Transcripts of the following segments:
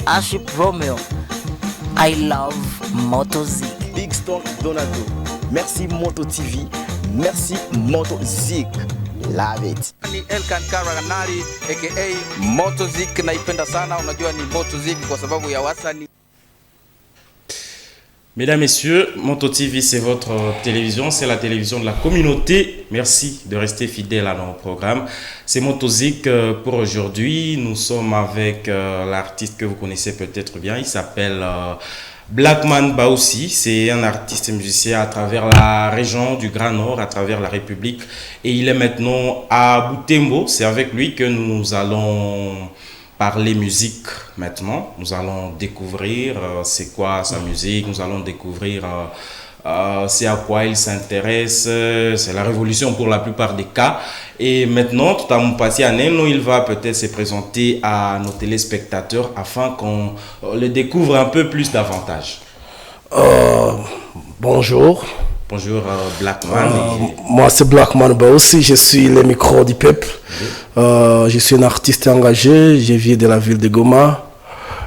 Aship Romeo. I love Motozik. Big Stone Donato. Merci Moto TV. Merci Motozik. Love it. Ni Elkan Karaganari aka Motozik, naipenda sana. Unajua ni Motozik kwa sababu ya wasani. Mesdames, Messieurs, Moto TV, c'est votre télévision, c'est la télévision de la communauté. Merci de rester fidèle à nos programmes. C'est Motozik pour aujourd'hui. Nous sommes avec l'artiste que vous connaissez peut-être bien. Il s'appelle Blackman Baoussi. C'est un artiste musicien à travers la région du Grand Nord, à travers la République. Et il est maintenant à Butembo. C'est avec lui que nous allons parler musique maintenant. Nous allons découvrir c'est quoi sa musique, nous allons découvrir c'est à quoi il s'intéresse, c'est la révolution pour la plupart des cas. Et maintenant, tout à mon passé à Neno, il va peut-être se présenter à nos téléspectateurs afin qu'on le découvre un peu plus davantage. Bonjour. Bonjour Blackman. Moi c'est Blackman Baoussi, je suis le micro du peuple. Je suis un artiste engagé, je vis de la ville de Goma.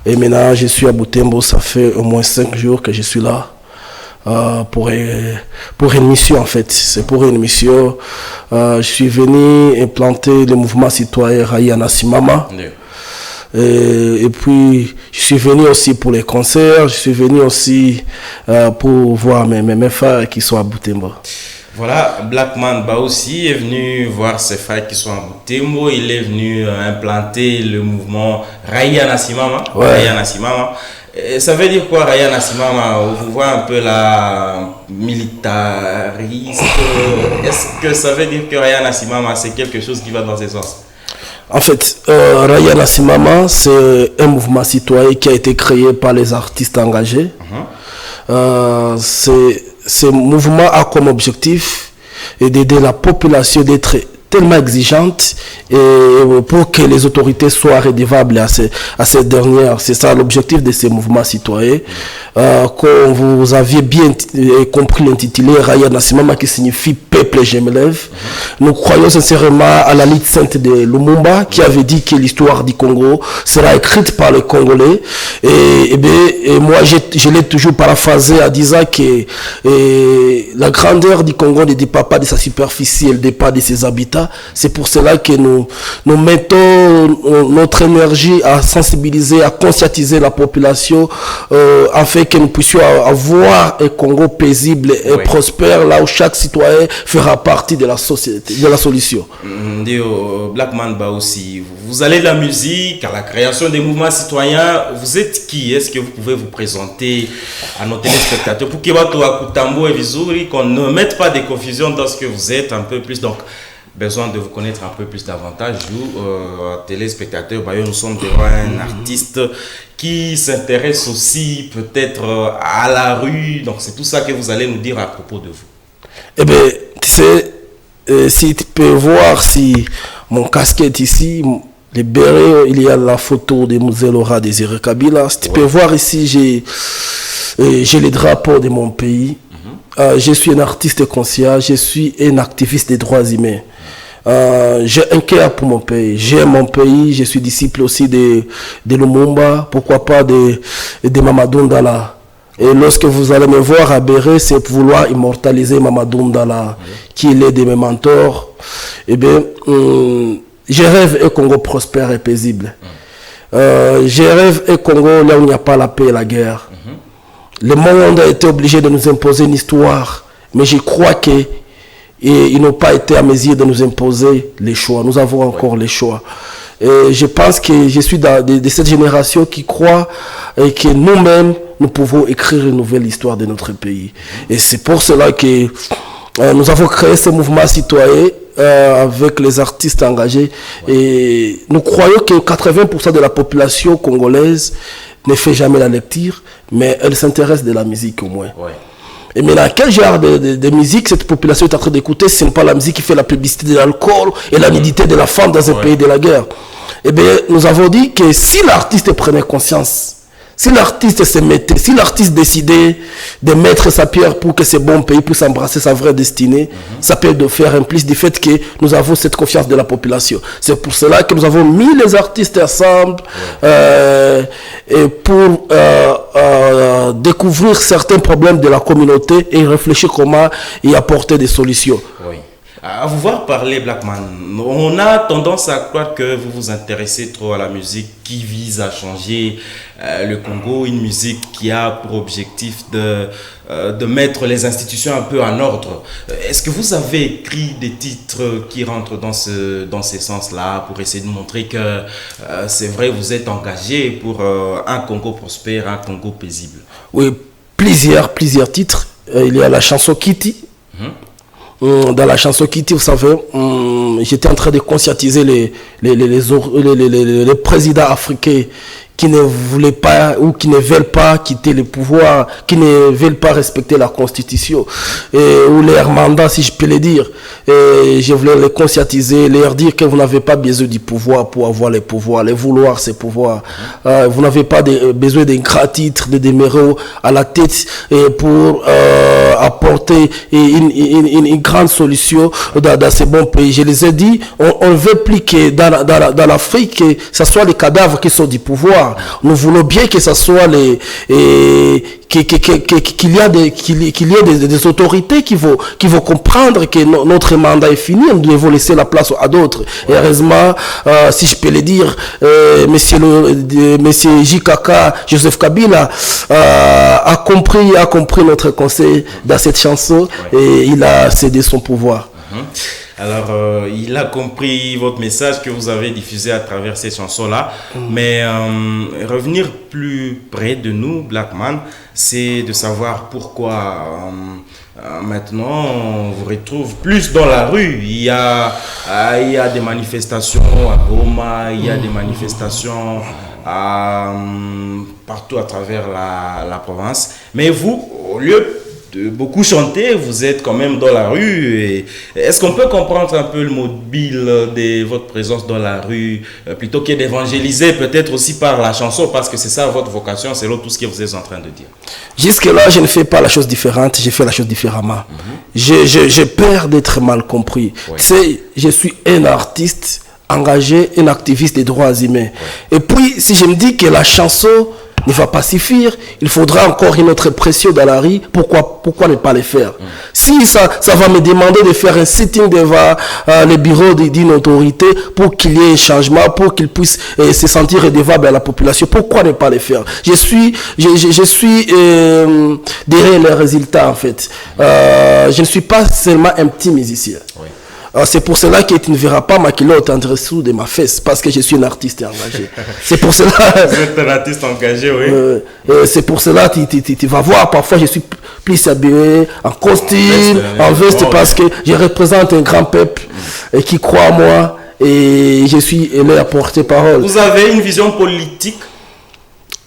Et maintenant je suis à Butembo, ça fait au moins 5 jours que je suis là. Pour une mission en fait. C'est pour une mission. Je suis venu implanter le mouvement citoyen Raïa Nassimama. Et puis, je suis venu aussi pour les concerts, je suis venu aussi pour voir mes frères qui sont à Butembo. Voilà, Blackman Baoussi est venu voir ses frères qui sont à Butembo. Il est venu implanter le mouvement Raïa Nassimama. Ouais. Raïa Nassimama. Et ça veut dire quoi Raïa Nassimama? Vous voyez un peu la militariste. Est-ce que ça veut dire que Raïa Nassimama c'est quelque chose qui va dans ce sens? En fait, Raïa Nassimama, c'est un mouvement citoyen qui a été créé par les artistes engagés. Ce mouvement a comme objectif d'aider la population d'être tellement exigeante et pour que les autorités soient redevables à ces dernières. C'est ça l'objectif de ces mouvements citoyens. Comme vous aviez bien compris l'intitulé Raïa Nassimama qui signifie peuple je me lève. Nous croyons sincèrement à la Ligue sainte de Lumumba qui avait dit que l'histoire du Congo sera écrite par les Congolais. Et moi je l'ai toujours paraphrasé en disant que la grandeur du Congo ne dépend pas de sa superficie, elle dépend de ses habitats. C'est pour cela que nous mettons notre énergie à sensibiliser, à conscientiser la population afin que nous puissions avoir un Congo paisible et prospère là où chaque citoyen fera partie de la société, de la solution. Blackman Baoussi, vous allez de la musique à la création des mouvements citoyens. Vous êtes qui? Est-ce que vous pouvez vous présenter à nos téléspectateurs pour qu'on ne mette pas de confusion dans ce que vous êtes un peu plus? Donc, besoin de vous connaître un peu plus davantage. Vous, téléspectateurs, nous sommes devant un artiste qui s'intéresse aussi peut-être à la rue. Donc c'est tout ça que vous allez nous dire à propos de vous. Eh bien, tu sais, si tu peux voir si mon casquette ici, les bérets, il y a la photo de Mzee Laurent Désiré Kabila. Si tu peux voir ici, j'ai les drapeaux de mon pays. Je suis un artiste conscient, je suis un activiste des droits humains. J'ai un cœur pour mon pays, j'aime mon pays, je suis disciple aussi de Lumumba, pourquoi pas de Mamadou Ndala. Et lorsque vous allez me voir à Béré, c'est pour vouloir immortaliser Mamadou Ndala, qui est l'un de mes mentors. Eh bien, je rêve un Congo prospère et paisible. Je rêve un Congo là où il n'y a pas la paix et la guerre. Le monde a été obligé de nous imposer une histoire, mais je crois qu'ils n'ont pas été à mesure de nous imposer les choix. Nous avons encore les choix. Et je pense que je suis de cette génération qui croit et que nous-mêmes, nous pouvons écrire une nouvelle histoire de notre pays. Et c'est pour cela que nous avons créé ce mouvement citoyen avec les artistes engagés. Et nous croyons que 80% de la population congolaise ne fait jamais la lecture, mais elle s'intéresse de la musique au moins. Et maintenant, quel genre de musique cette population est en train d'écouter? Ce n'est pas la musique qui fait la publicité de l'alcool et la nudité de la femme dans un pays de la guerre. Eh bien, nous avons dit que si l'artiste prenait conscience, Si l'artiste se mettait, si l'artiste décidait de mettre sa pierre pour que ce bon pays puisse embrasser sa vraie destinée, ça peut de faire implice du fait que nous avons cette confiance de la population. C'est pour cela que nous avons mis les artistes ensemble et pour découvrir certains problèmes de la communauté et réfléchir comment y apporter des solutions. Oui. À vous voir parler, Blackman, on a tendance à croire que vous vous intéressez trop à la musique qui vise à changer le Congo, une musique qui a pour objectif de mettre les institutions un peu en ordre. Est-ce que vous avez écrit des titres qui rentrent dans ces sens-là pour essayer de montrer que c'est vrai, vous êtes engagé pour un Congo prospère, un Congo paisible? Oui, plusieurs titres. Il y a la chanson Kitty. Dans la chanson Kitty, vous savez, j'étais en train de conscientiser les présidents africains qui ne voulaient pas ou qui ne veulent pas quitter le pouvoir, qui ne veulent pas respecter la constitution, ou leur mandat, si je peux le dire. Et je voulais les conscientiser, leur dire que vous n'avez pas besoin du pouvoir pour avoir le pouvoir, les vouloir ces pouvoirs. Vous n'avez pas besoin d'un grand titre, de numéros à la tête pour apporter une grande solution dans ces bons pays. Je les ai dit, on ne veut plus que dans l'Afrique, que ce soit les cadavres qui sont du pouvoir. Nous voulons bien que ce soit qu'il y a des autorités qui vont comprendre que notre mandat est fini, nous devons laisser la place à d'autres. Et heureusement, si je peux le dire, monsieur JKK, Joseph Kabila, a compris notre conseil dans cette chanson et il a cédé son pouvoir. Alors, il a compris votre message que vous avez diffusé à travers cette chanson-là. Mais revenir plus près de nous, Blackman, c'est de savoir pourquoi maintenant on vous retrouve plus dans la rue. Il y a des manifestations à Goma, il y a des manifestations partout à travers la province. Mais vous, au lieu de beaucoup chanter, vous êtes quand même dans la rue. Est-ce qu'on peut comprendre un peu le mobile de votre présence dans la rue, plutôt que d'évangéliser peut-être aussi par la chanson, parce que c'est ça votre vocation, c'est tout ce que vous êtes en train de dire? Jusque-là, je ne fais pas la chose différente, je fais la chose différemment. J'ai peur d'être mal compris. Oui. Tu sais, je suis un artiste engagé, un activiste des droits humains. Et puis, si je me dis que la chanson ne va pas suffire, il faudra encore une autre pression dans la rue. Pourquoi ne pas le faire? Si ça va me demander de faire un sitting devant le bureau d'une autorité pour qu'il y ait un changement, pour qu'il puisse se sentir redevable à la population, pourquoi ne pas le faire? Je suis derrière les résultats en fait. Je ne suis pas seulement un petit musicien. Oui. C'est pour cela que tu ne verras pas ma culotte en dessous de ma fesse, parce que je suis un artiste engagé. C'est pour cela. Vous êtes un artiste engagé, oui. C'est pour cela que tu vas voir, parfois je suis plus habillé en costume, en veste, parce que je représente un grand peuple qui croit en moi et je suis aimé à porter parole. Vous avez une vision politique?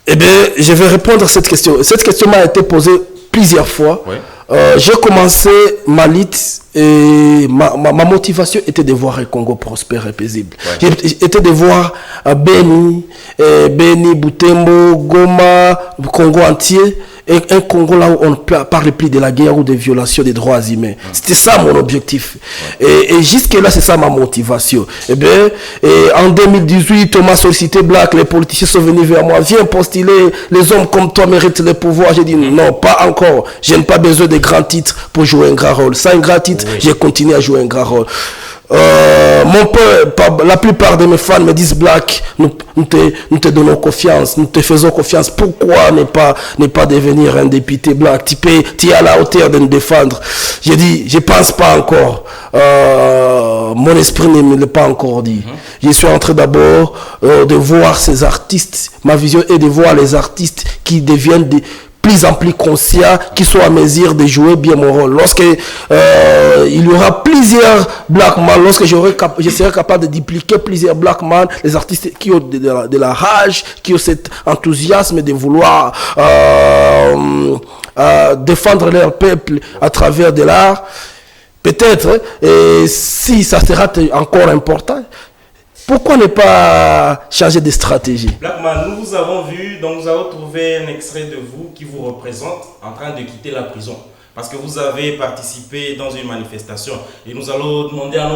Eh bien, je vais répondre à cette question. Cette question m'a été posée plusieurs fois. Oui. J'ai commencé ma lutte et ma motivation était de voir un Congo prospère et paisible. Ouais. Était de voir Beni, Butembo, Goma, Congo entier, et un Congo là où on ne parle plus de la guerre ou des violations des droits humains. C'était ça mon objectif. Et jusque-là, c'est ça ma motivation. Eh bien, en 2018, Thomas sollicité Black, les politiciens sont venus vers moi, viens postuler, les hommes comme toi méritent le pouvoir. J'ai dit non, pas encore. Je n'ai pas besoin de grands titres pour jouer un grand rôle. Sans un grand titre, j'ai continué à jouer un grand rôle. Mon père, la plupart de mes fans me disent Black, nous te donnons confiance, nous te faisons confiance. Pourquoi ne pas devenir un député Black? Tu es à la hauteur de nous défendre. J'ai dit, je pense pas encore. Mon esprit ne me l'a pas encore dit. Je suis en train d'abord de voir ces artistes. Ma vision est de voir les artistes qui deviennent plus en plus conscients, qui sont à mesure de jouer bien mon rôle. Lorsque il y aura plusieurs black man, lorsque je serai capable de dupliquer plusieurs black man, les artistes qui ont de la rage, qui ont cet enthousiasme de vouloir défendre leur peuple à travers de l'art, peut-être, et si ça sera encore important, Pourquoi ne pas changer de stratégie? Blackman, nous vous avons vu, donc nous avons trouvé un extrait de vous qui vous représente en train de quitter la prison. Parce que vous avez participé dans une manifestation. Et nous allons demander à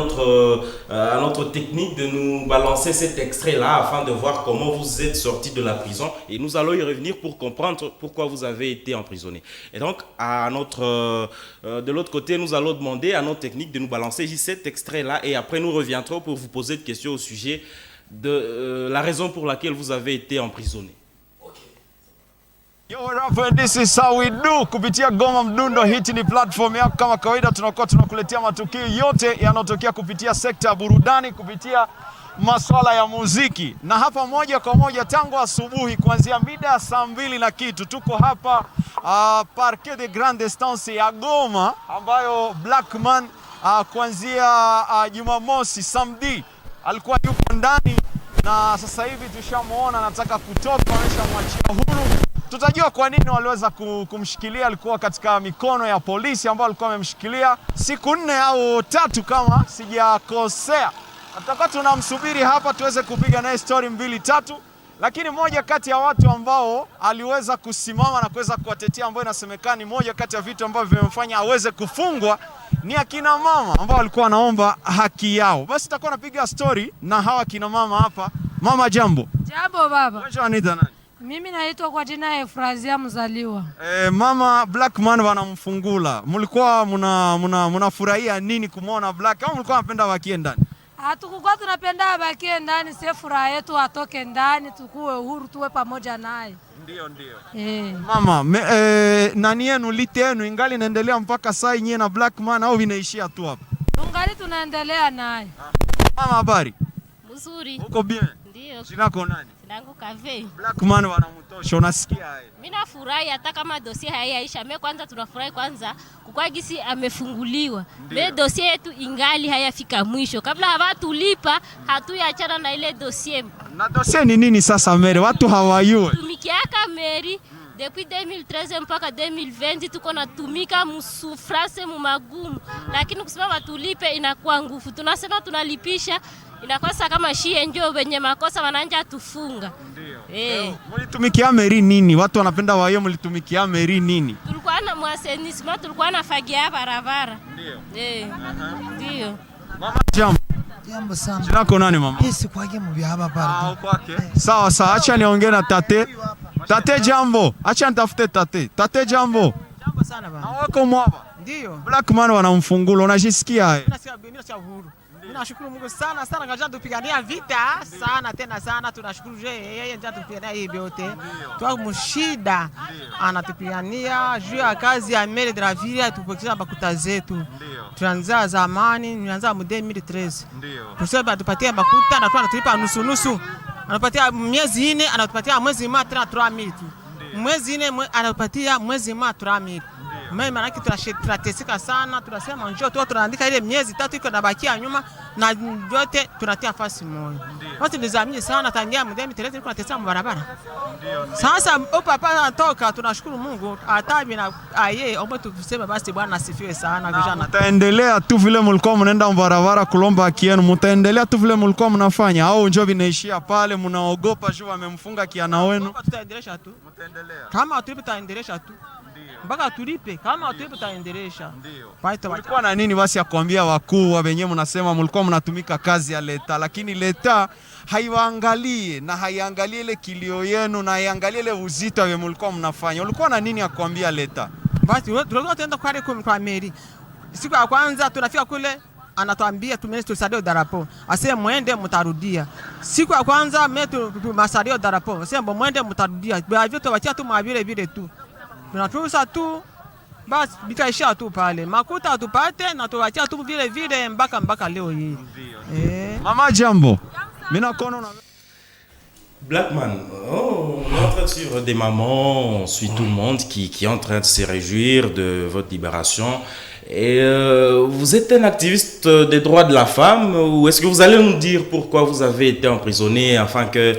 notre technique de nous balancer cet extrait-là afin de voir comment vous êtes sorti de la prison. Et nous allons y revenir pour comprendre pourquoi vous avez été emprisonné. Et donc, de l'autre côté, nous allons demander à notre technique de nous balancer cet extrait-là. Et après, nous reviendrons pour vous poser des questions au sujet de la raison pour laquelle vous avez été emprisonné. Yo, what up, and this is how we do. Kupitia Goma Mdundo, hiti ni platform yako. Kama kawaida tunakuwa tunakuletea matukio yote yanayotokea kupitia sekta ya burudani, kupitia masuala ya muziki. Na hapa moja kwa moja tangu asubuhi kuanzia mida ya saa 2 na kitu tuko hapa Parquet de Grande Estance ya Goma, ambayo Blackman kuanzia Jumamosi samedi alikuwa yuko ndani, na sasa hivi tushamuona anataka kutoka, ameshamwachia huru. Tutajua kwa nini waliweza kumshikilia. Alikuwa katika mikono ya polisi ambao walikuwa wamemshikilia siku 4 au 3 kama sijakosea. Tutakuwa tunamsubiri hapa tuweze kupiga naye story 2-3, lakini moja kati ya watu ambao aliweza kusimama na kuweza kuwatetea, ambao inasemekana ni moja kati ya vitu ambavyo vimemfanya aweze kufungwa, ni akina mama ambao walikuwa wanaomba haki yao. Basi tutakuwa napiga story na hawa akina mama hapa. Mama jambo. Jambo baba. Wewe unaitwa nani? Mimi naitwa kwa jina ya Efrazia Mzaliwa. Mama Blackman wanamfungula. Mlikuwa mnafurahia nini kumuona Black, au mlikuwa mnapenda wakie ndani? Hatukukuwa tunapenda wakie ndani, si furaha yetu atoke ndani tukue uhuru tuwe pamoja naye. Ndio. Mama, nani yenu lite yenu ingali inaendelea mpaka saa yenyewe na Blackman au vinaishia tu hapa? Tungali tunaendelea naye. Mama habari? Mzuri. Uko bien? Ndio. Jina lako nani? Nangu Kave. Blackman wanamtosha, unasikia haya? Mimi nafurahi hata kama dossier haiyaisha. Mimi kwanza tunafurahi kwanza kwa gisi amefunguliwa. Mimi dossier yetu ingali hayafika mwisho. Kabla hawatulipa hatuyaachana na ile dossier. Na dossier ni nini sasa Mary? Watu hawajui. Tumikiaka Mary depuis 2013 mpaka 2020 tuko natumika musufrase mumagumu. Lakini kusema tulipe inakuwa nguvu. Tunasema tunalipisha, inakuwa kama shie njoo wenye makosa wananja tufunga. Ndio. Mlitumikia Mary nini? Watu wanapenda wao, mlitumikia Mary nini? Tulikuwa na mwasenisma, tulikuwa na fagia barabara. Ndio. Ndio. Mama jambo. Jambo sana. Jina lako nani mama? Yes, kwake mbyaba pale. Kwake. Sawa sawa, acha niongee na tate. Tate jambo. Acha nitafute tate. Tate jambo. Jambo sana baba. Wako mwaba? Ndio. Blackman wanamfungula, unajisikia haya? Mimi nasikia huru. Tunashukuru Mungu sana sana, kaja tupigania vita sana tena sana. Tunashukuru yeye ndio tupigania hii yote. Tuwa mshida anatupigania juu ya kazi ya Mary de la Ville, tupokea makuta zetu. Tuanza zamani, tuanza mu 2013. Ndio. Tusema tupatie makuta na tunatulipa nusu nusu. Anapatia miezi 4, anatupatia mwezi mmoja 3000. Mwezi 4 anatupatia mwezi mmoja 3000. Mimi maana tunateseka sana, tunasema njoo tu tunaandika ile miezi 3 iko nabakia nyuma na yote tunatia fasi moja. Watu nizamie sana tangia mdemi telezi iko nateseka barabara. Sasa papa anatoka, tunashukuru Mungu atabi na aye ombe tuseme basi Bwana asifiwe sana vijana. Mtaendelea tu vile mlikuwa mnaenda barabara kulomba haki yenu, mtaendelea tu vile mlikuwa mnafanya au njoo vinaishia pale mnaogopa juu amemfunga kiana wenu? Tutaendelea tu. Mtaendelea. Kama tulipe tutaendelea tu. Mpaka tulipe, kama tulipe tutaendelesha. Ndio. Ulikuwa na nini basi ya kuambia wakuu wa wenyewe, mnasema mlikuwa mnatumika kazi ya leta, lakini leta haiwaangalie na haiangalie ile kilio yenu na haiangalie ile uzito wa mlikuwa mnafanya. Ulikuwa na nini ya kuambia leta? Basi tulikuwa tunaenda kwa Mary. Siku ya kwanza tunafika kule anatuambia tumesadio darapo. Asema muende mtarudia. Siku ya kwanza tumesadio darapo. Asema muende mtarudia. Kwa hivyo tuwacha tu mavile vile tu. Tunatusa tu basi bikaisha tu pale. Makuta tupate na tuwachia tu vile vile mpaka leo hii. Mama jambo. Mimi nakono na Blackman, on est en train de suivre des mamans, on suit tout le monde qui est en train de se réjouir de votre libération. Et vous êtes un activiste des droits de la femme, ou est-ce que vous allez nous dire pourquoi vous avez été emprisonné afin que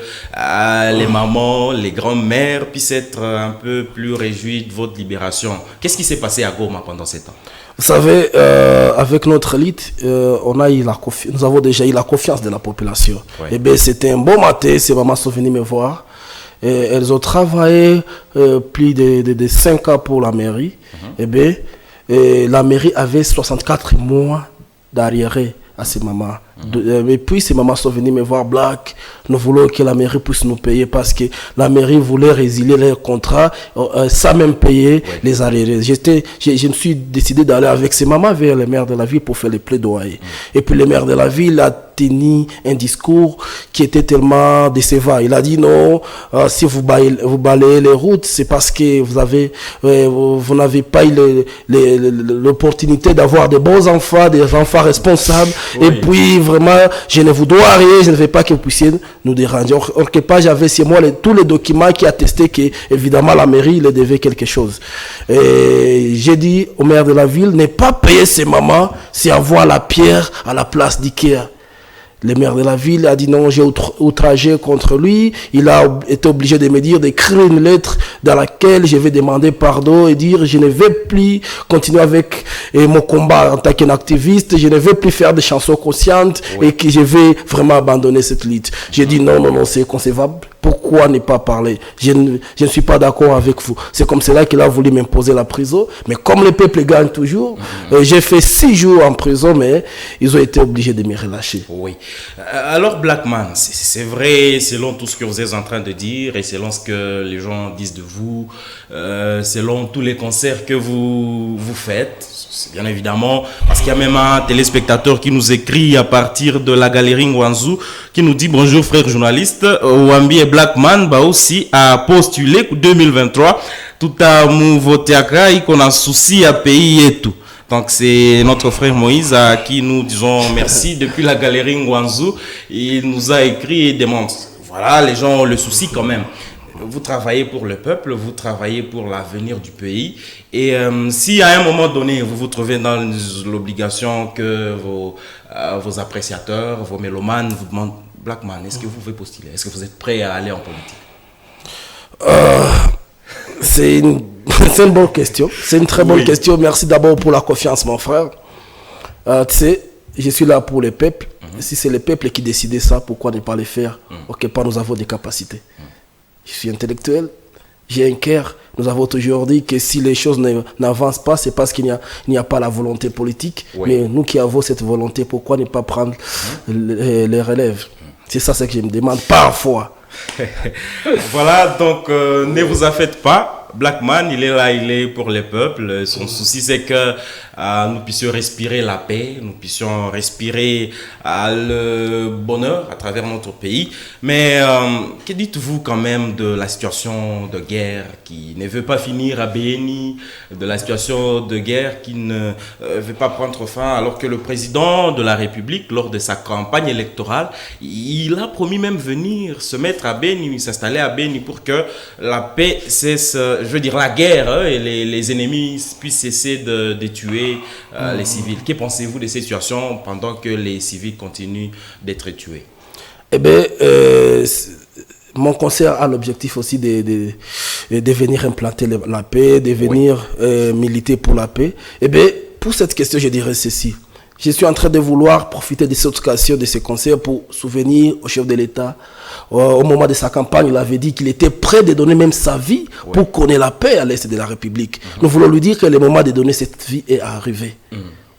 les mamans, les grands-mères puissent être un peu plus réjouies de votre libération? Qu'est-ce qui s'est passé à Goma pendant ces temps? Vous savez, avec notre élite, nous avons déjà eu la confiance de la population. Ouais. Et bien, c'était un bon matin, ces mamans sont venues me voir. Et elles ont travaillé plus de 5 ans pour la mairie. Et bien, la mairie avait 64 mois d'arriéré à ces mamans. Et puis ces mamans sont venues me voir, Black, nous voulons que la mairie puisse nous payer parce que la mairie voulait résilier leur contrat sans même payer les arriérés. Je me suis décidé d'aller avec ces mamans vers le maire de la ville pour faire les plaidoyers. Et puis le maire de la ville a tenu un discours qui était tellement décevant. Il a dit non, si vous balayez les routes, c'est parce que vous n'avez pas eu l'opportunité d'avoir des bons enfants, des enfants responsables. Oui. Et puis vraiment, je ne vous dois rien, je ne veux pas que vous puissiez nous déranger. Quelque part, j'avais sur moi tous les documents qui attestaient que, évidemment, la mairie il devait quelque chose. Et j'ai dit au maire de la ville, ne pas payer ces mamans, c'est avoir la pierre à la place d'Ikea. Le maire de la ville a dit non, j'ai outragé contre lui. Il a été obligé de me dire d'écrire une lettre dans laquelle je vais demander pardon et dire je ne vais plus continuer avec mon combat en tant qu'activiste. Je ne vais plus faire des chansons conscientes et que je vais vraiment abandonner cette lutte. J'ai dit non, c'est inconcevable. Pourquoi ne pas parler? Je ne suis pas d'accord avec vous. C'est comme cela qu'il a voulu m'imposer la prison. Mais comme le peuple gagne toujours, j'ai fait 6 jours en prison, mais ils ont été obligés de me relâcher. Oui. Alors, Blackman, c'est vrai, selon tout ce que vous êtes en train de dire et selon ce que les gens disent de vous, selon tous les concerts que vous faites, c'est bien évidemment, parce qu'il y a même un téléspectateur qui nous écrit à partir de la galerie Ngwanzu, qui nous dit bonjour frère journaliste, Wambi et Blackman bah aussi a postulé pour 2023 tout à voté à Kraï qu'on a souci à pays et tout. Donc c'est notre frère Moïse à qui nous disons merci depuis la galerie Ngwanzu. Il nous a écrit et demande, voilà, les gens ont le souci quand même. Vous travaillez pour le peuple, vous travaillez pour l'avenir du pays. Et si à un moment donné, vous vous trouvez dans l'obligation que vos appréciateurs, vos mélomanes vous demandent, Blackman, est-ce que vous pouvez postuler? Est-ce que vous êtes prêt à aller en politique? C'est une bonne question. C'est une très bonne question. Merci d'abord pour la confiance, mon frère. Tu sais, je suis là pour le peuple. Si c'est le peuple qui décide ça, pourquoi ne pas le faire? Ok, pas nous avons des capacités. Je suis intellectuel, j'ai un cœur. Nous avons toujours dit que si les choses n'avancent pas, c'est parce qu'il n'y a pas la volonté politique. Mais nous qui avons cette volonté, pourquoi ne pas prendre les relèves? C'est ça ce que je me demande parfois. Voilà, donc ne vous en faites pas. Blackman, il est là, il est pour les peuples. Son souci, c'est que nous puissions respirer la paix, nous puissions respirer le bonheur à travers notre pays. Mais que dites-vous quand même de la situation de guerre qui ne veut pas finir à Béni, de la situation de guerre qui ne veut pas prendre fin, alors que le président de la République, lors de sa campagne électorale, il a promis même venir se mettre à Béni, s'installer à Béni pour que la paix cesse, je veux dire la guerre et les ennemis puissent cesser de tuer les civils. Que pensez-vous de cette situation pendant que les civils continuent d'être tués? Eh bien, mon concert a l'objectif aussi de venir implanter la paix, de venir militer pour la paix. Eh bien, pour cette question, je dirais ceci. Je suis en train de vouloir profiter de cette occasion, de ce concert, pour souvenir au chef de l'État. Au moment de sa campagne, il avait dit qu'il était prêt de donner même sa vie pour qu'on ait la paix à l'est de la République. Nous voulons lui dire que le moment de donner cette vie est arrivé.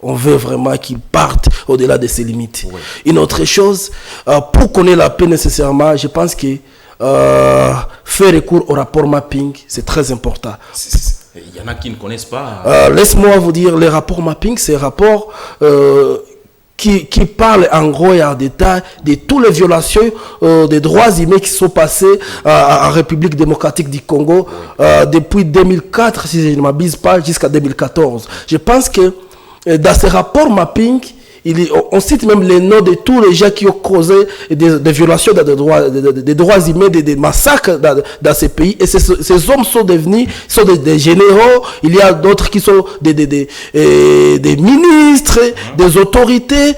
On veut vraiment qu'il parte au-delà de ses limites. Une autre chose, pour qu'on ait la paix nécessairement, je pense que faire recours au rapport mapping, c'est très important. Il y en a qui ne connaissent pas. Laisse-moi vous dire, les rapports mapping, c'est un rapport qui parle en gros et en détail de toutes les violations des droits humains qui sont passés en République démocratique du Congo depuis 2004, si je ne m'abuse pas, jusqu'à 2014. Je pense que dans ces rapports mapping, on cite même les noms de tous les gens qui ont causé des violations des droits humains, des massacres dans ces pays. Et ces hommes sont devenus des généraux. Il y a d'autres qui sont des ministres, des autorités.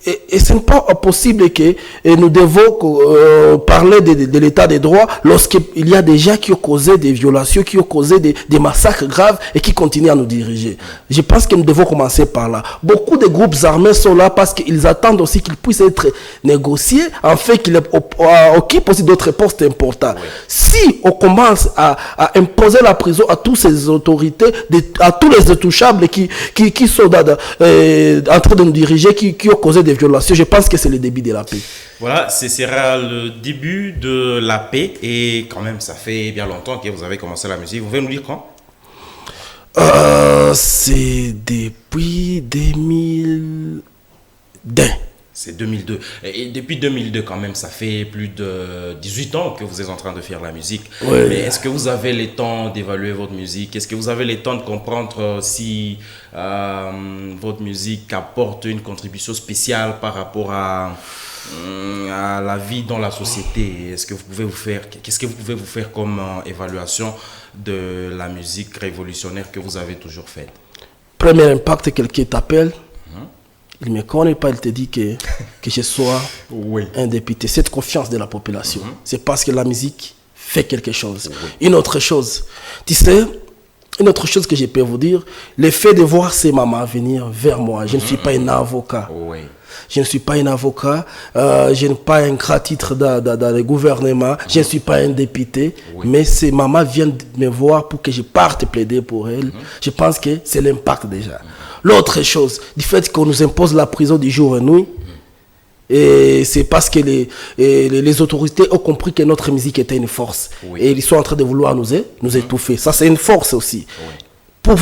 Et ce n'est pas possible que nous devons parler de l'état des droits lorsqu'il y a des gens qui ont causé des violations, qui ont causé des massacres graves et qui continuent à nous diriger. Je pense que nous devons commencer par là. Beaucoup de groupes armés sont là parce qu'ils attendent aussi qu'ils puissent être négociés, en fait qu'ils occupent aussi d'autres postes importants. Si on commence à imposer la prison à toutes ces autorités, à tous les intouchables qui sont en train de nous diriger, qui ont causé des violations, je pense que c'est le début de la paix. Voilà, ce sera le début de la paix. Et quand même, ça fait bien longtemps que vous avez commencé la musique. Vous pouvez nous dire quand? C'est depuis 2002. C'est 2002. Et depuis 2002, quand même, ça fait plus de 18 ans que vous êtes en train de faire la musique. Ouais. Mais est-ce que vous avez le temps d'évaluer votre musique? Est-ce que vous avez le temps de comprendre si votre musique apporte une contribution spéciale par rapport à la vie dans la société? Qu'est-ce que vous pouvez vous faire comme évaluation de la musique révolutionnaire que vous avez toujours faite? Premier impact, quelqu'un t'appelle. Il ne me connaît pas, il te dit que je sois un député. Cette confiance de la population, c'est parce que la musique fait quelque chose. Une autre chose, tu sais, une autre chose que je peux vous dire, le fait de voir ces mamans venir vers moi, je ne suis pas un avocat. Je ne suis pas un avocat, je n'ai pas un grand titre dans le gouvernement, je ne suis pas un député, mais ces mamans viennent me voir pour que je parte plaider pour elles. Je pense que c'est l'impact déjà. L'autre chose, du fait qu'on nous impose la prison du jour et nuit, et c'est parce que les autorités ont compris que notre musique était une force. Et ils sont en train de vouloir nous étouffer. Ça, c'est une force aussi. Pour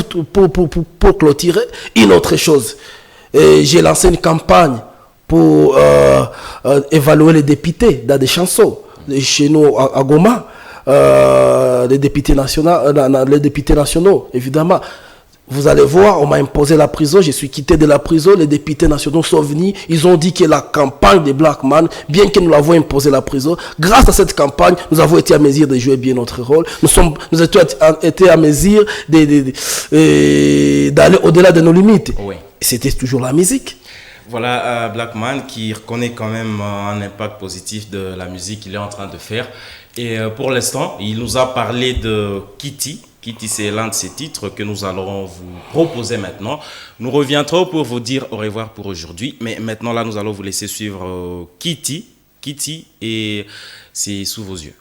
clôturer, une autre chose. J'ai lancé une campagne pour évaluer les députés dans des chansons. Chez nous, à Goma, les députés nationaux, évidemment. Vous allez voir, on m'a imposé la prison, je suis quitté de la prison, les députés nationaux sont venus, ils ont dit que la campagne de Blackman, bien que nous l'avons imposé la prison, grâce à cette campagne, nous avons été à mesure de jouer bien notre rôle, nous avons été à mesure d'aller au-delà de nos limites. C'était toujours la musique. Voilà Blackman qui reconnaît quand même un impact positif de la musique qu'il est en train de faire. Et pour l'instant, il nous a parlé de Kitty. Kitty, c'est l'un de ces titres que nous allons vous proposer maintenant. Nous reviendrons pour vous dire au revoir pour aujourd'hui. Mais maintenant, là, nous allons vous laisser suivre Kitty. Kitty, et c'est sous vos yeux.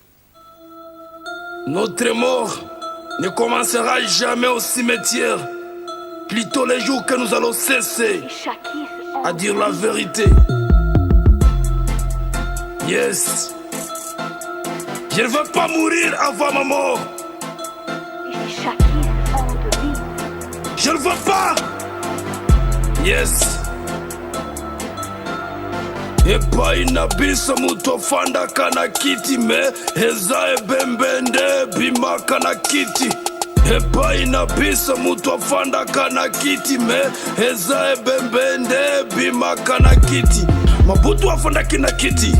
Notre mort ne commencera jamais au cimetière. Plutôt les jours que nous allons cesser à dire la vérité. Yes. Je ne veux pas mourir avant ma mort. Je ne veux pas. Yes. Epa inabisa mutu afanda kana kiti me Eza ebembende bima kana kiti. Epa inabisa mutu afanda kana kiti me Eza ebembende bima kana kiti. Mabutu afanda kina kiti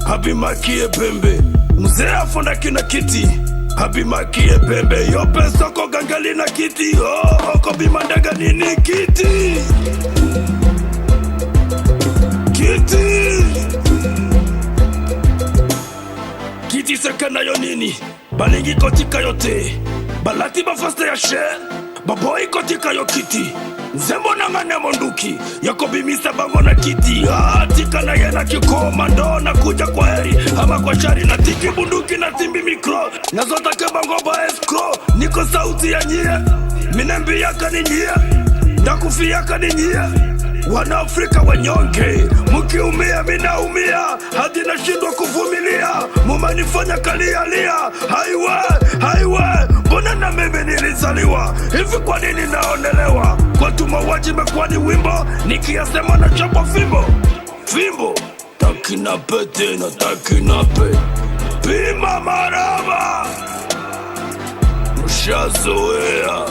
Habimaki ebembe. Mzee afanda kina kiti Habimaki ebembe. Yo pesa ko gangali na kiti. Oh, ko bimandaga nini kiti. Kiti. Kiti sekana yo nini. Balingi kotika yote. Balati bafasta ya share. Baboi kotika yo kiti. Nzembo na ngane monduki. Yako bimisa bango na kiti. Tika na yena kikoma ndo na kuja kwa heri. Ama kwa shari na tiki bunduki na timbi mikro. Nazota ke bango ba escrow. Niko sauti ya nyie. Minembi yaka ni nyie. Ndakufi yaka ni nyie. Wana Afrika wanyonge. Mukiumia minaumia. Hadi nashindwa kuvumilia. Mumanifanya kalialia. Haiwe mbona na mimi nilizaliwa. Hivi kwa nini naonelewa. Kwa mauaji mekuwa ni wimbo. Nikiyasema na chapa fimbo. Takinape tena takinape. Pima maraba. Mshazoea.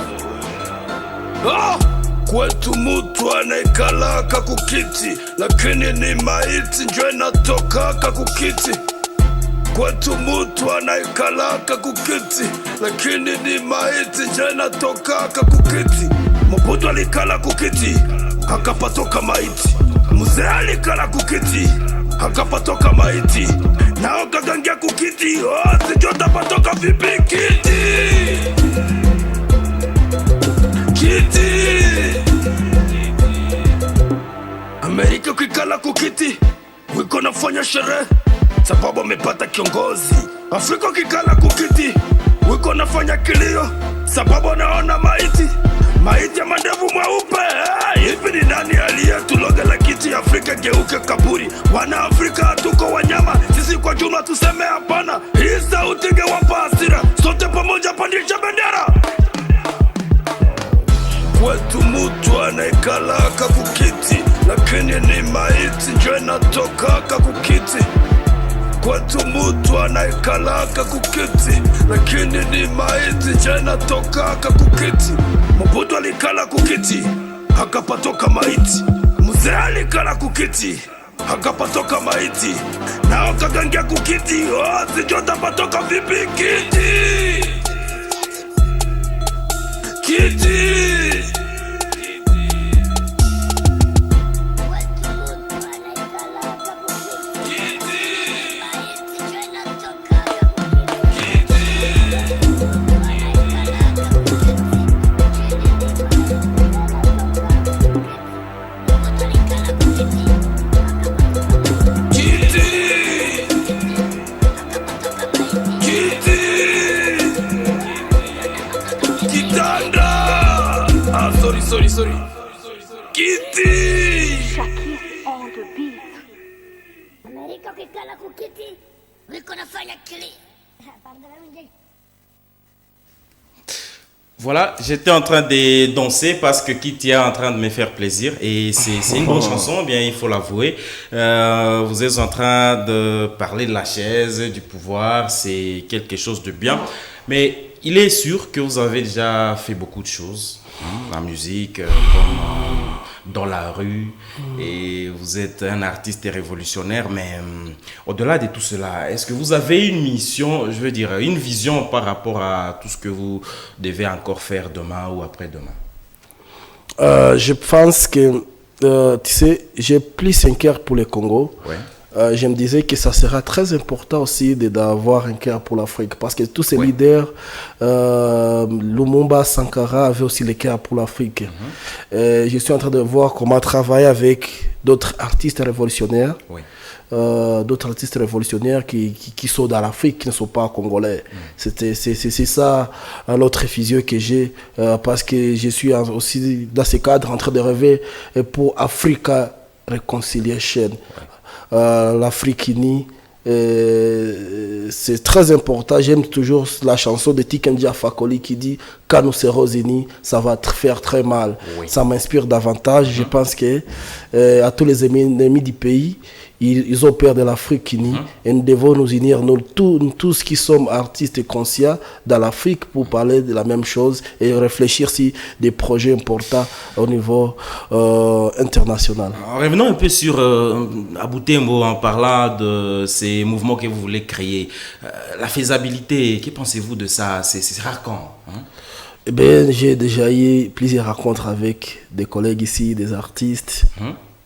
Kwetu mutu anaikalaka kukiti, lakini ni maiti njo inatokaka kukiti. Kwetu mutu anaikalaka kukiti, lakini ni maiti njo inatokaka kukiti. Mobutu alikala kukiti, akapatoka maiti. Mzee alikala kukiti, akapatoka maiti. Nao kagangia kukiti, sijui tapatoka vipi kiti. Kiti Amerika kikala kukiti, wiko nafanya sherehe sababu amepata kiongozi. Afrika kikala kukiti, wiko nafanya kilio sababu naona maiti. Maiti ya mandevu mweupe. Hivi ni nani aliyetuloga la kiti Afrika geuke kaburi? Wana Afrika hatuko wanyama, sisi kwa jumla tuseme hapana. Hii sauti ingewapa hasira, sote pamoja pandisha bendera. Kwetu mutu anaikalaka kukiti, lakini ni maiti njo inatokaka kukiti. Kwetu mutu anaikalaka kukiti, lakini ni maiti njo inatokaka kukiti. Mobutu alikala kukiti, akapatoka maiti. Mzee alikala kukiti, akapatoka maiti. Nao kagangia kukiti, sijui tapatoka vipi kiti. Kiti sorry. Kiti Shaki on the beat. Amerika kikala kukiti, wiko nafanya kili. Voilà, j'étais en train de danser parce que Kitty est en train de me faire plaisir et c'est une bonne chanson, bien il faut l'avouer. Vous êtes en train de parler de la chaise, du pouvoir, c'est quelque chose de bien. Mais il est sûr que vous avez déjà fait beaucoup de choses, la musique, comme dans la rue, et vous êtes un artiste révolutionnaire, mais au-delà de tout cela, est-ce que vous avez une mission, je veux dire, une vision par rapport à tout ce que vous devez encore faire demain ou après-demain? Je pense que, tu sais, j'ai plus un cœur pour le Congo. Ouais. Je me disais que ça sera très important aussi d'avoir un cœur pour l'Afrique, parce que tous ces leaders, Lumumba, Sankara avaient aussi le cœur pour l'Afrique. Je suis en train de voir comment travailler avec d'autres artistes révolutionnaires, qui sont dans l'Afrique, qui ne sont pas congolais. C'est ça l'autre vision que j'ai, parce que je suis aussi dans ce cadre en train de rêver pour Africa Reconciliation. L'Afrique unie, c'est très important. J'aime toujours la chanson de Tikendi Afakoli qui dit « Quand nous serons unis, ça va faire très mal ». Ça m'inspire davantage. Je pense que à tous les ennemis du pays, ils ont peur de l'Afrique unie. Et nous devons nous unir, nous tous qui sommes artistes et conscients dans l'Afrique, pour parler de la même chose et réfléchir sur des projets importants au niveau international. Revenons un peu sur Aboutembo en parlant de ces mouvements que vous voulez créer. La faisabilité, que pensez-vous de ça? C'est rare quand Eh bien, j'ai déjà eu plusieurs rencontres avec des collègues ici, des artistes.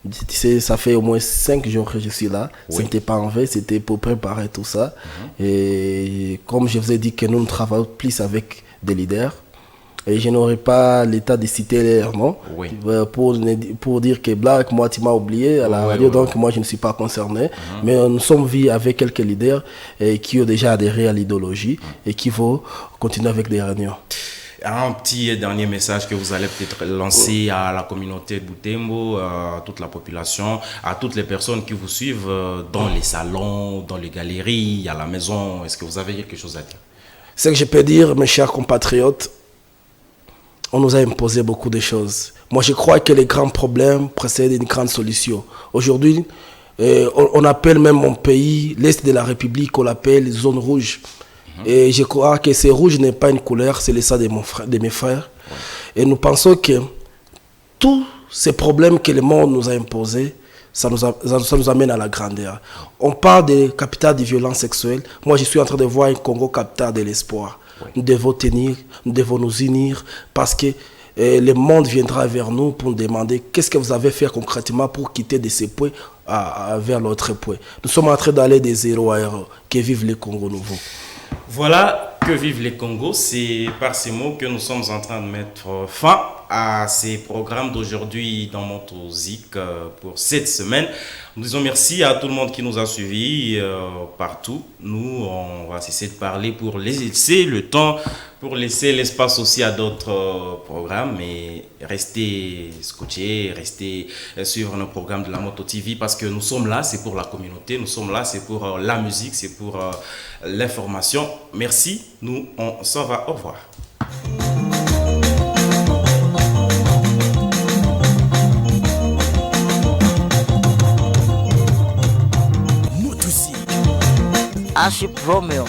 Tu sais, ça fait au moins 5 jours que je suis là. Ce n'était pas en vain, c'était pour préparer tout ça. Et comme je vous ai dit que nous travaillons plus avec des leaders, et je n'aurai pas l'état de citer leur nom pour dire que Black, moi tu m'as oublié à la radio, donc moi je ne suis pas concerné. Mais nous sommes vus avec quelques leaders qui ont déjà adhéré à l'idéologie et qui vont continuer avec des réunions. Un petit dernier message que vous allez peut-être lancer à la communauté de Butembo, à toute la population, à toutes les personnes qui vous suivent dans les salons, dans les galeries, à la maison. Est-ce que vous avez quelque chose à dire? Ce que je peux dire, mes chers compatriotes, on nous a imposé beaucoup de choses. Moi, je crois que les grands problèmes précèdent une grande solution. Aujourd'hui, on appelle même mon pays, l'Est de la République, on l'appelle zone rouge. Et je crois que ce rouge n'est pas une couleur, c'est le sang de mes frères. Et nous pensons que tous ces problèmes que le monde nous a imposés, ça nous amène à la grandeur. On parle des capitales de violence sexuelle. Moi, je suis en train de voir un Congo capitale de l'espoir. Oui. Nous devons tenir, nous devons nous unir parce que le monde viendra vers nous pour nous demander qu'est-ce que vous avez fait concrètement pour quitter de ces points vers l'autre point. Nous sommes en train d'aller de zéro à héros. Que vive le Congo nouveau. Voilà, que vive les Congo. C'est par ces mots que nous sommes en train de mettre fin à ces programmes d'aujourd'hui dans Motozik pour cette semaine. Nous disons merci à tout le monde qui nous a suivis partout. Nous, on va cesser de parler pour laisser le temps, pour laisser l'espace aussi à d'autres programmes. Mais restez scotchés, restez suivre nos programmes de la Moto TV parce que nous sommes là, c'est pour la communauté. Nous sommes là, c'est pour la musique, c'est pour l'information. Merci, nous, on s'en va. Au revoir. Aship Romeo,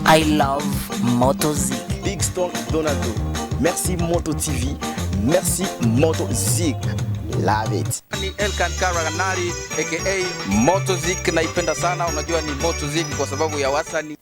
I love Motozik. Big Stone Donaldo, merci Moto TV, merci Motozik. Love it. Ni Elkan Karaganari aka Motozik, naipenda sana. Unajua ni Motozik kwa sababu ya wasani.